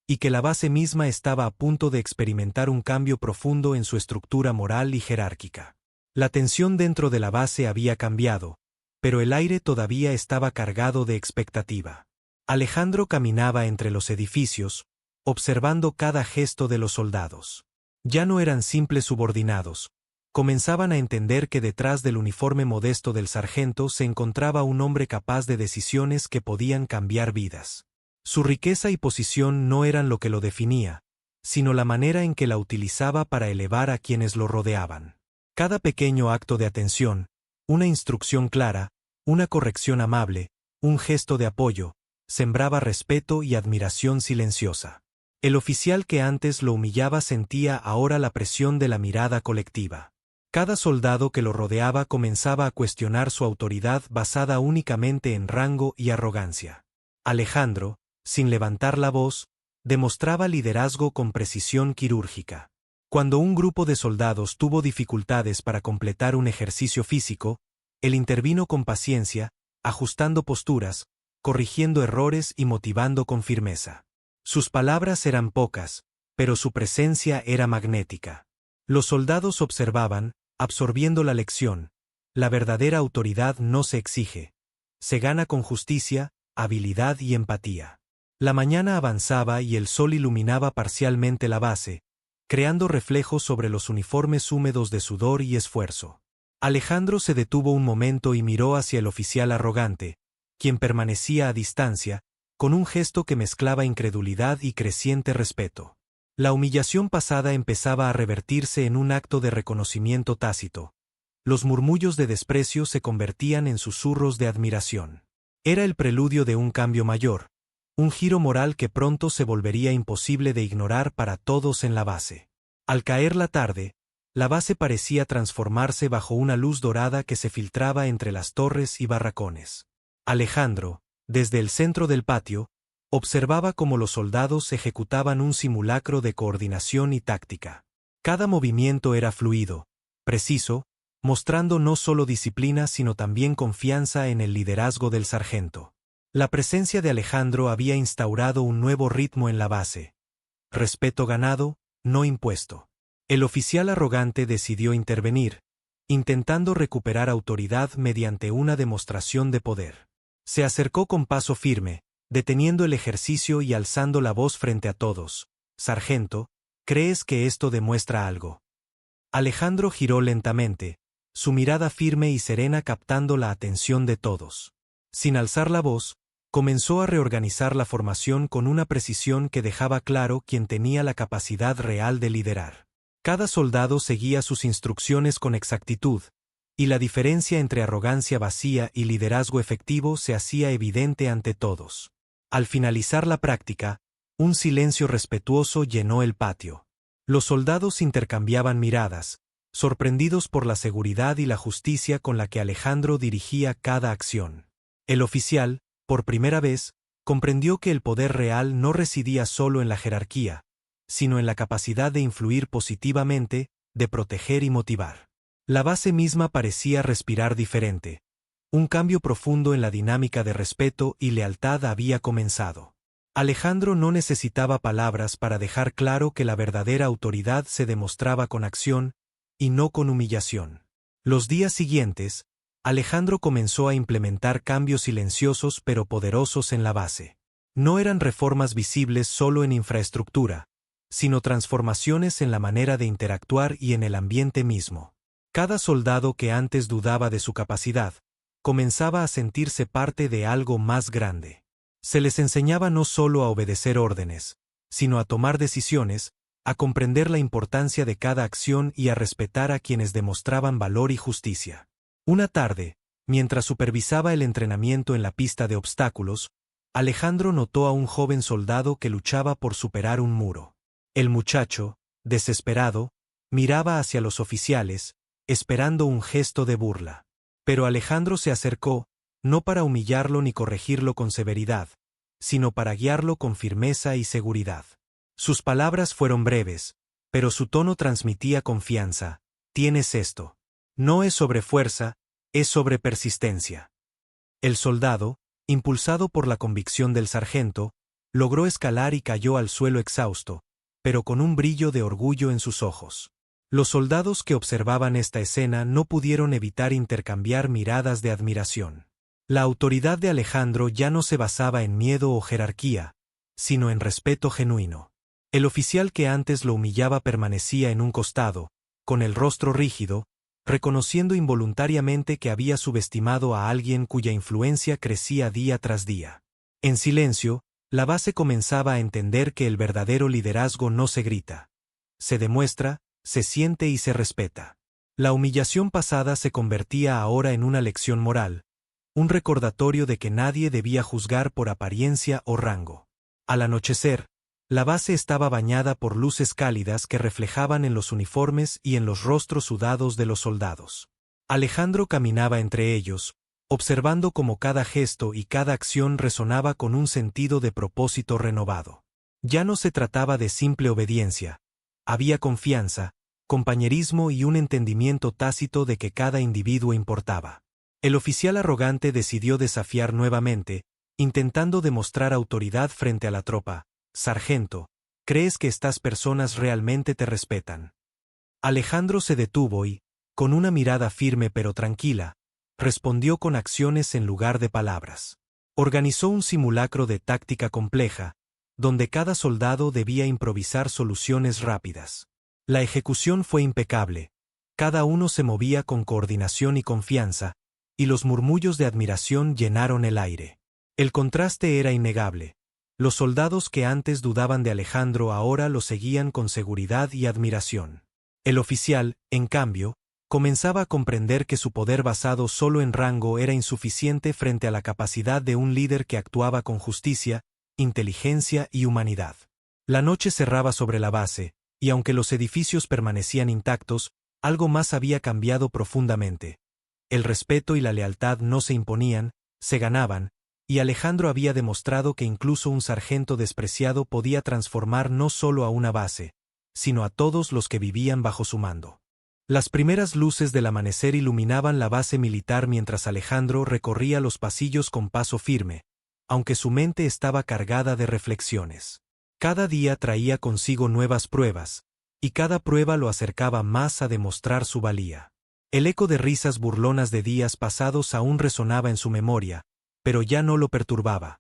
A: y que la base misma estaba a punto de experimentar un cambio profundo en su estructura moral y jerárquica. La tensión dentro de la base había cambiado, pero el aire todavía estaba cargado de expectativa. Alejandro caminaba entre los edificios, observando cada gesto de los soldados. Ya no eran simples subordinados. Comenzaban a entender que detrás del uniforme modesto del sargento se encontraba un hombre capaz de decisiones que podían cambiar vidas. Su riqueza y posición no eran lo que lo definía, sino la manera en que la utilizaba para elevar a quienes lo rodeaban. Cada pequeño acto de atención, una instrucción clara, una corrección amable, un gesto de apoyo, sembraba respeto y admiración silenciosa. El oficial que antes lo humillaba sentía ahora la presión de la mirada colectiva. Cada soldado que lo rodeaba comenzaba a cuestionar su autoridad basada únicamente en rango y arrogancia. Alejandro, sin levantar la voz, demostraba liderazgo con precisión quirúrgica. Cuando un grupo de soldados tuvo dificultades para completar un ejercicio físico, él intervino con paciencia, ajustando posturas, corrigiendo errores y motivando con firmeza. Sus palabras eran pocas, pero su presencia era magnética. Los soldados observaban, absorbiendo la lección. La verdadera autoridad no se exige. Se gana con justicia, habilidad y empatía. La mañana avanzaba y el sol iluminaba parcialmente la base, creando reflejos sobre los uniformes húmedos de sudor y esfuerzo. Alejandro se detuvo un momento y miró hacia el oficial arrogante, quien permanecía a distancia, con un gesto que mezclaba incredulidad y creciente respeto. La humillación pasada empezaba a revertirse en un acto de reconocimiento tácito. Los murmullos de desprecio se convertían en susurros de admiración. Era el preludio de un cambio mayor, un giro moral que pronto se volvería imposible de ignorar para todos en la base. Al caer la tarde, la base parecía transformarse bajo una luz dorada que se filtraba entre las torres y barracones. Alejandro, desde el centro del patio, observaba cómo los soldados ejecutaban un simulacro de coordinación y táctica. Cada movimiento era fluido, preciso, mostrando no solo disciplina sino también confianza en el liderazgo del sargento. La presencia de Alejandro había instaurado un nuevo ritmo en la base. Respeto ganado, no impuesto. El oficial arrogante decidió intervenir, intentando recuperar autoridad mediante una demostración de poder. Se acercó con paso firme, deteniendo el ejercicio y alzando la voz frente a todos. «Sargento, ¿crees que esto demuestra algo?» Alejandro giró lentamente, su mirada firme y serena captando la atención de todos. Sin alzar la voz, comenzó a reorganizar la formación con una precisión que dejaba claro quién tenía la capacidad real de liderar. Cada soldado seguía sus instrucciones con exactitud, y la diferencia entre arrogancia vacía y liderazgo efectivo se hacía evidente ante todos. Al finalizar la práctica, un silencio respetuoso llenó el patio. Los soldados intercambiaban miradas, sorprendidos por la seguridad y la justicia con la que Alejandro dirigía cada acción. El oficial, por primera vez, comprendió que el poder real no residía solo en la jerarquía, sino en la capacidad de influir positivamente, de proteger y motivar. La base misma parecía respirar diferente. Un cambio profundo en la dinámica de respeto y lealtad había comenzado. Alejandro no necesitaba palabras para dejar claro que la verdadera autoridad se demostraba con acción, y no con humillación. Los días siguientes, Alejandro comenzó a implementar cambios silenciosos pero poderosos en la base. No eran reformas visibles solo en infraestructura, sino transformaciones en la manera de interactuar y en el ambiente mismo. Cada soldado que antes dudaba de su capacidad, comenzaba a sentirse parte de algo más grande. Se les enseñaba no solo a obedecer órdenes, sino a tomar decisiones, a comprender la importancia de cada acción y a respetar a quienes demostraban valor y justicia. Una tarde, mientras supervisaba el entrenamiento en la pista de obstáculos, Alejandro notó a un joven soldado que luchaba por superar un muro. El muchacho, desesperado, miraba hacia los oficiales, esperando un gesto de burla. Pero Alejandro se acercó, no para humillarlo ni corregirlo con severidad, sino para guiarlo con firmeza y seguridad. Sus palabras fueron breves, pero su tono transmitía confianza. «Tienes esto. No es sobre fuerza, es sobre persistencia». El soldado, impulsado por la convicción del sargento, logró escalar y cayó al suelo exhausto, pero con un brillo de orgullo en sus ojos. Los soldados que observaban esta escena no pudieron evitar intercambiar miradas de admiración. La autoridad de Alejandro ya no se basaba en miedo o jerarquía, sino en respeto genuino. El oficial que antes lo humillaba permanecía en un costado, con el rostro rígido, reconociendo involuntariamente que había subestimado a alguien cuya influencia crecía día tras día. En silencio, la base comenzaba a entender que el verdadero liderazgo no se grita. Se demuestra, se siente y se respeta. La humillación pasada se convertía ahora en una lección moral, un recordatorio de que nadie debía juzgar por apariencia o rango. Al anochecer, la base estaba bañada por luces cálidas que reflejaban en los uniformes y en los rostros sudados de los soldados. Alejandro caminaba entre ellos, observando cómo cada gesto y cada acción resonaba con un sentido de propósito renovado. Ya no se trataba de simple obediencia, había confianza, compañerismo y un entendimiento tácito de que cada individuo importaba. El oficial arrogante decidió desafiar nuevamente, intentando demostrar autoridad frente a la tropa. «Sargento, ¿crees que estas personas realmente te respetan?» Alejandro se detuvo y, con una mirada firme pero tranquila, respondió con acciones en lugar de palabras. Organizó un simulacro de táctica compleja, donde cada soldado debía improvisar soluciones rápidas. La ejecución fue impecable, cada uno se movía con coordinación y confianza, y los murmullos de admiración llenaron el aire. El contraste era innegable. Los soldados que antes dudaban de Alejandro ahora lo seguían con seguridad y admiración. El oficial, en cambio, comenzaba a comprender que su poder basado solo en rango era insuficiente frente a la capacidad de un líder que actuaba con justicia, inteligencia y humanidad. La noche cerraba sobre la base, y aunque los edificios permanecían intactos, algo más había cambiado profundamente. El respeto y la lealtad no se imponían, se ganaban, y Alejandro había demostrado que incluso un sargento despreciado podía transformar no solo a una base, sino a todos los que vivían bajo su mando. Las primeras luces del amanecer iluminaban la base militar mientras Alejandro recorría los pasillos con paso firme, aunque su mente estaba cargada de reflexiones. Cada día traía consigo nuevas pruebas, y cada prueba lo acercaba más a demostrar su valía. El eco de risas burlonas de días pasados aún resonaba en su memoria, pero ya no lo perturbaba.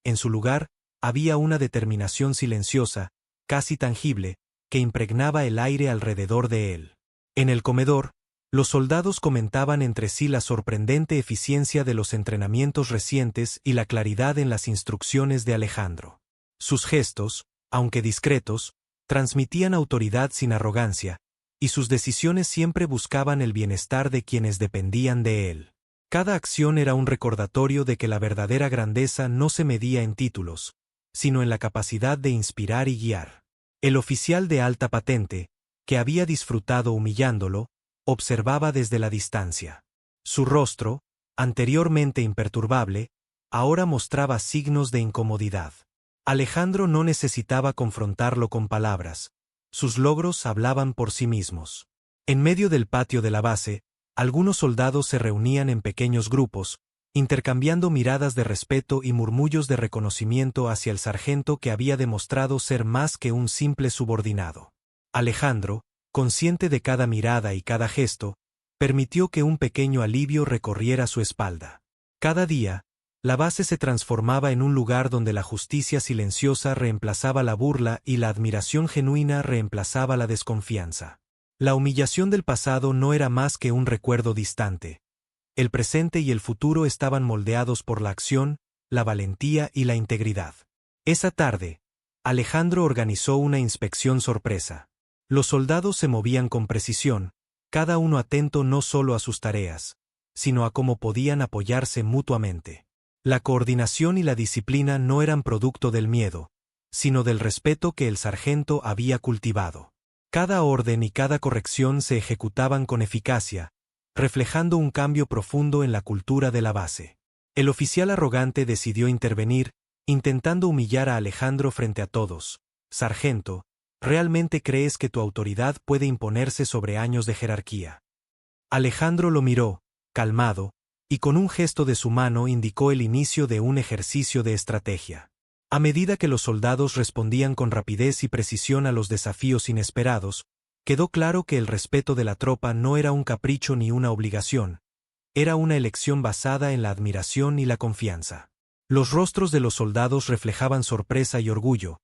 A: En su lugar, había una determinación silenciosa, casi tangible, que impregnaba el aire alrededor de él. En el comedor, los soldados comentaban entre sí la sorprendente eficiencia de los entrenamientos recientes y la claridad en las instrucciones de Alejandro. Sus gestos, aunque discretos, transmitían autoridad sin arrogancia, y sus decisiones siempre buscaban el bienestar de quienes dependían de él. Cada acción era un recordatorio de que la verdadera grandeza no se medía en títulos, sino en la capacidad de inspirar y guiar. El oficial de alta patente, que había disfrutado humillándolo, observaba desde la distancia. Su rostro, anteriormente imperturbable, ahora mostraba signos de incomodidad. Alejandro no necesitaba confrontarlo con palabras. Sus logros hablaban por sí mismos. En medio del patio de la base, algunos soldados se reunían en pequeños grupos, intercambiando miradas de respeto y murmullos de reconocimiento hacia el sargento que había demostrado ser más que un simple subordinado. Alejandro, consciente de cada mirada y cada gesto, permitió que un pequeño alivio recorriera su espalda. Cada día, la base se transformaba en un lugar donde la justicia silenciosa reemplazaba la burla y la admiración genuina reemplazaba la desconfianza. La humillación del pasado no era más que un recuerdo distante. El presente y el futuro estaban moldeados por la acción, la valentía y la integridad. Esa tarde, Alejandro organizó una inspección sorpresa. Los soldados se movían con precisión, cada uno atento no solo a sus tareas, sino a cómo podían apoyarse mutuamente. La coordinación y la disciplina no eran producto del miedo, sino del respeto que el sargento había cultivado. Cada orden y cada corrección se ejecutaban con eficacia, reflejando un cambio profundo en la cultura de la base. El oficial arrogante decidió intervenir, intentando humillar a Alejandro frente a todos. «Sargento, ¿realmente crees que tu autoridad puede imponerse sobre años de jerarquía?» Alejandro lo miró, calmado, y con un gesto de su mano indicó el inicio de un ejercicio de estrategia. A medida que los soldados respondían con rapidez y precisión a los desafíos inesperados, quedó claro que el respeto de la tropa no era un capricho ni una obligación, era una elección basada en la admiración y la confianza. Los rostros de los soldados reflejaban sorpresa y orgullo.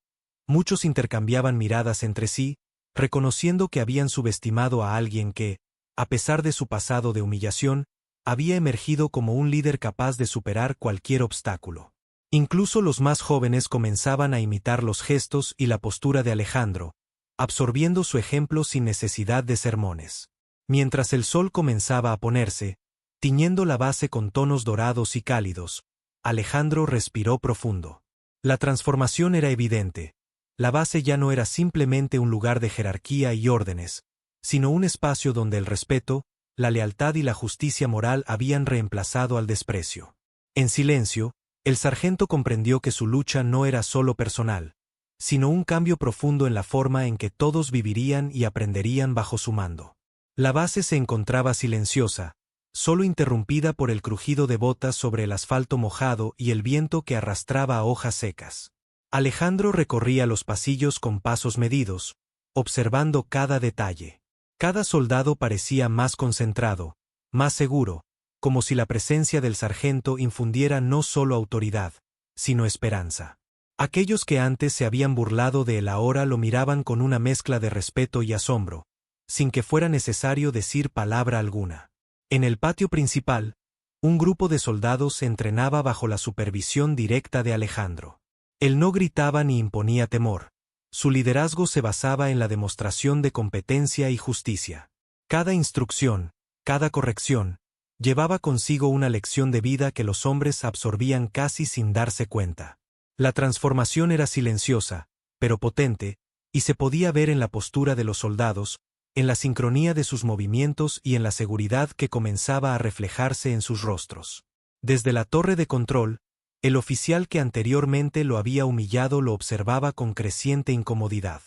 A: Muchos intercambiaban miradas entre sí, reconociendo que habían subestimado a alguien que, a pesar de su pasado de humillación, había emergido como un líder capaz de superar cualquier obstáculo. Incluso los más jóvenes comenzaban a imitar los gestos y la postura de Alejandro, absorbiendo su ejemplo sin necesidad de sermones. Mientras el sol comenzaba a ponerse, tiñendo la base con tonos dorados y cálidos, Alejandro respiró profundo. La transformación era evidente. La base ya no era simplemente un lugar de jerarquía y órdenes, sino un espacio donde el respeto, la lealtad y la justicia moral habían reemplazado al desprecio. En silencio, el sargento comprendió que su lucha no era solo personal, sino un cambio profundo en la forma en que todos vivirían y aprenderían bajo su mando. La base se encontraba silenciosa, solo interrumpida por el crujido de botas sobre el asfalto mojado y el viento que arrastraba hojas secas. Alejandro recorría los pasillos con pasos medidos, observando cada detalle. Cada soldado parecía más concentrado, más seguro, como si la presencia del sargento infundiera no solo autoridad, sino esperanza. Aquellos que antes se habían burlado de él ahora lo miraban con una mezcla de respeto y asombro, sin que fuera necesario decir palabra alguna. En el patio principal, un grupo de soldados se entrenaba bajo la supervisión directa de Alejandro. Él no gritaba ni imponía temor. Su liderazgo se basaba en la demostración de competencia y justicia. Cada instrucción, cada corrección, llevaba consigo una lección de vida que los hombres absorbían casi sin darse cuenta. La transformación era silenciosa, pero potente, y se podía ver en la postura de los soldados, en la sincronía de sus movimientos y en la seguridad que comenzaba a reflejarse en sus rostros. Desde la torre de control, el oficial que anteriormente lo había humillado lo observaba con creciente incomodidad.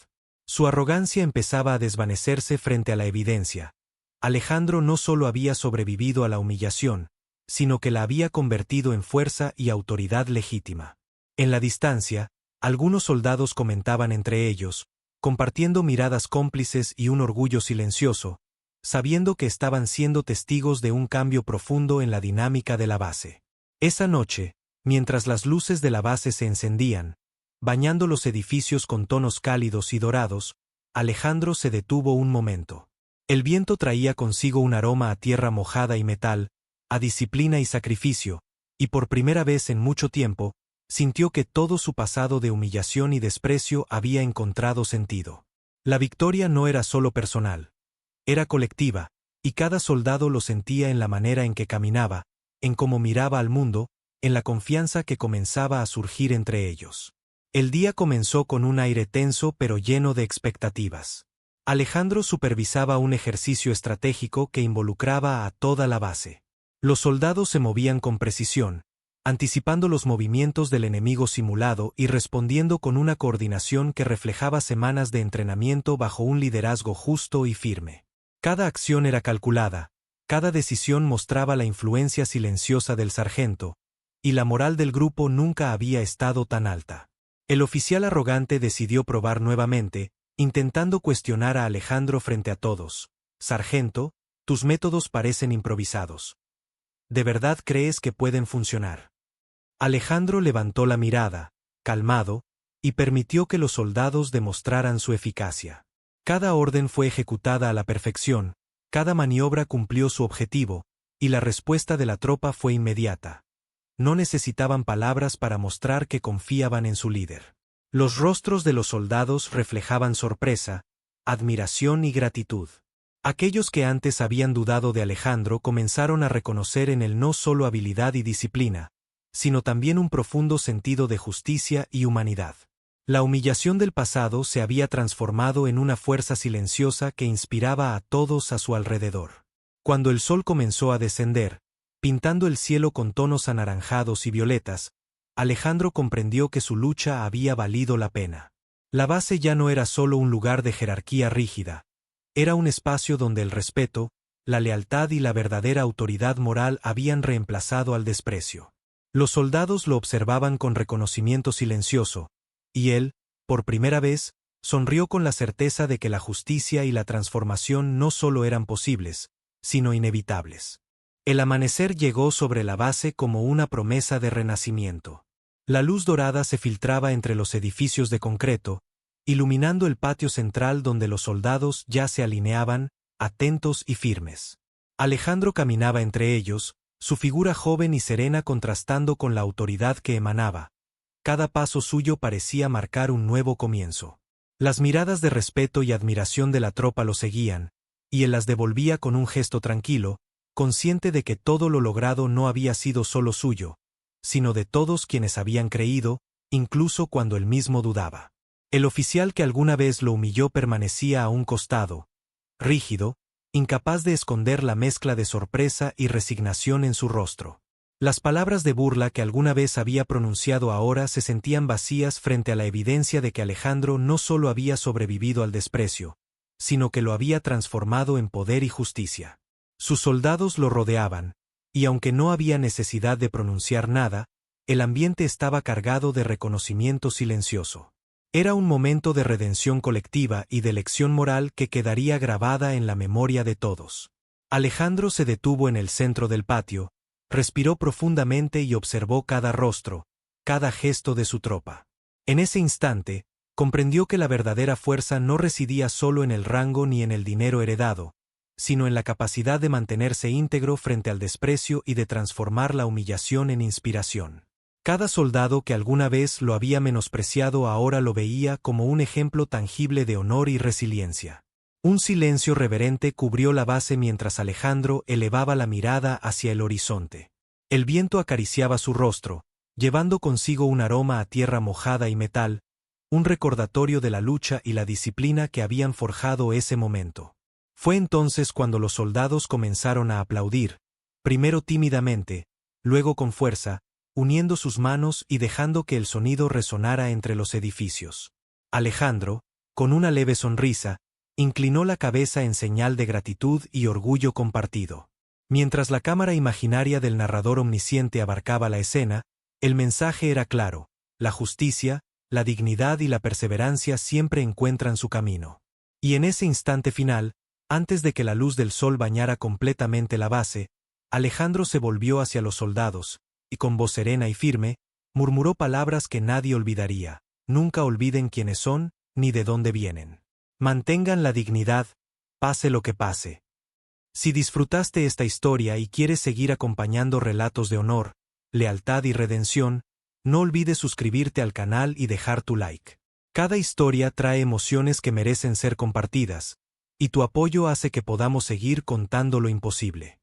A: Su arrogancia empezaba a desvanecerse frente a la evidencia. Alejandro no solo había sobrevivido a la humillación, sino que la había convertido en fuerza y autoridad legítima. En la distancia, algunos soldados comentaban entre ellos, compartiendo miradas cómplices y un orgullo silencioso, sabiendo que estaban siendo testigos de un cambio profundo en la dinámica de la base. Esa noche, mientras las luces de la base se encendían, bañando los edificios con tonos cálidos y dorados, Alejandro se detuvo un momento. El viento traía consigo un aroma a tierra mojada y metal, a disciplina y sacrificio, y por primera vez en mucho tiempo, sintió que todo su pasado de humillación y desprecio había encontrado sentido. La victoria no era solo personal, era colectiva, y cada soldado lo sentía en la manera en que caminaba, en cómo miraba al mundo, en la confianza que comenzaba a surgir entre ellos. El día comenzó con un aire tenso pero lleno de expectativas. Alejandro supervisaba un ejercicio estratégico que involucraba a toda la base. Los soldados se movían con precisión, anticipando los movimientos del enemigo simulado y respondiendo con una coordinación que reflejaba semanas de entrenamiento bajo un liderazgo justo y firme. Cada acción era calculada, cada decisión mostraba la influencia silenciosa del sargento, y la moral del grupo nunca había estado tan alta. El oficial arrogante decidió probar nuevamente, intentando cuestionar a Alejandro frente a todos. «Sargento, tus métodos parecen improvisados. ¿De verdad crees que pueden funcionar?» Alejandro levantó la mirada, calmado, y permitió que los soldados demostraran su eficacia. Cada orden fue ejecutada a la perfección, cada maniobra cumplió su objetivo, y la respuesta de la tropa fue inmediata. No necesitaban palabras para mostrar que confiaban en su líder. Los rostros de los soldados reflejaban sorpresa, admiración y gratitud. Aquellos que antes habían dudado de Alejandro comenzaron a reconocer en él no solo habilidad y disciplina, sino también un profundo sentido de justicia y humanidad. La humillación del pasado se había transformado en una fuerza silenciosa que inspiraba a todos a su alrededor. Cuando el sol comenzó a descender, pintando el cielo con tonos anaranjados y violetas, Alejandro comprendió que su lucha había valido la pena. La base ya no era solo un lugar de jerarquía rígida, era un espacio donde el respeto, la lealtad y la verdadera autoridad moral habían reemplazado al desprecio. Los soldados lo observaban con reconocimiento silencioso, y él, por primera vez, sonrió con la certeza de que la justicia y la transformación no solo eran posibles, sino inevitables. El amanecer llegó sobre la base como una promesa de renacimiento. La luz dorada se filtraba entre los edificios de concreto, iluminando el patio central donde los soldados ya se alineaban, atentos y firmes. Alejandro caminaba entre ellos, su figura joven y serena contrastando con la autoridad que emanaba. Cada paso suyo parecía marcar un nuevo comienzo. Las miradas de respeto y admiración de la tropa lo seguían, y él las devolvía con un gesto tranquilo, consciente de que todo lo logrado no había sido solo suyo, sino de todos quienes habían creído, incluso cuando él mismo dudaba. El oficial que alguna vez lo humilló permanecía a un costado, rígido, incapaz de esconder la mezcla de sorpresa y resignación en su rostro. Las palabras de burla que alguna vez había pronunciado ahora se sentían vacías frente a la evidencia de que Alejandro no solo había sobrevivido al desprecio, sino que lo había transformado en poder y justicia. Sus soldados lo rodeaban, y aunque no había necesidad de pronunciar nada, el ambiente estaba cargado de reconocimiento silencioso. Era un momento de redención colectiva y de lección moral que quedaría grabada en la memoria de todos. Alejandro se detuvo en el centro del patio, respiró profundamente y observó cada rostro, cada gesto de su tropa. En ese instante, comprendió que la verdadera fuerza no residía solo en el rango ni en el dinero heredado, sino en la capacidad de mantenerse íntegro frente al desprecio y de transformar la humillación en inspiración. Cada soldado que alguna vez lo había menospreciado ahora lo veía como un ejemplo tangible de honor y resiliencia. Un silencio reverente cubrió la base mientras Alejandro elevaba la mirada hacia el horizonte. El viento acariciaba su rostro, llevando consigo un aroma a tierra mojada y metal, un recordatorio de la lucha y la disciplina que habían forjado ese momento. Fue entonces cuando los soldados comenzaron a aplaudir, primero tímidamente, luego con fuerza, uniendo sus manos y dejando que el sonido resonara entre los edificios. Alejandro, con una leve sonrisa, inclinó la cabeza en señal de gratitud y orgullo compartido. Mientras la cámara imaginaria del narrador omnisciente abarcaba la escena, el mensaje era claro: la justicia, la dignidad y la perseverancia siempre encuentran su camino. Y en ese instante final, antes de que la luz del sol bañara completamente la base, Alejandro se volvió hacia los soldados, y con voz serena y firme, murmuró palabras que nadie olvidaría: nunca olviden quiénes son, ni de dónde vienen. Mantengan la dignidad, pase lo que pase. Si disfrutaste esta historia y quieres seguir acompañando relatos de honor, lealtad y redención, no olvides suscribirte al canal y dejar tu like. Cada historia trae emociones que merecen ser compartidas, y tu apoyo hace que podamos seguir contando lo imposible.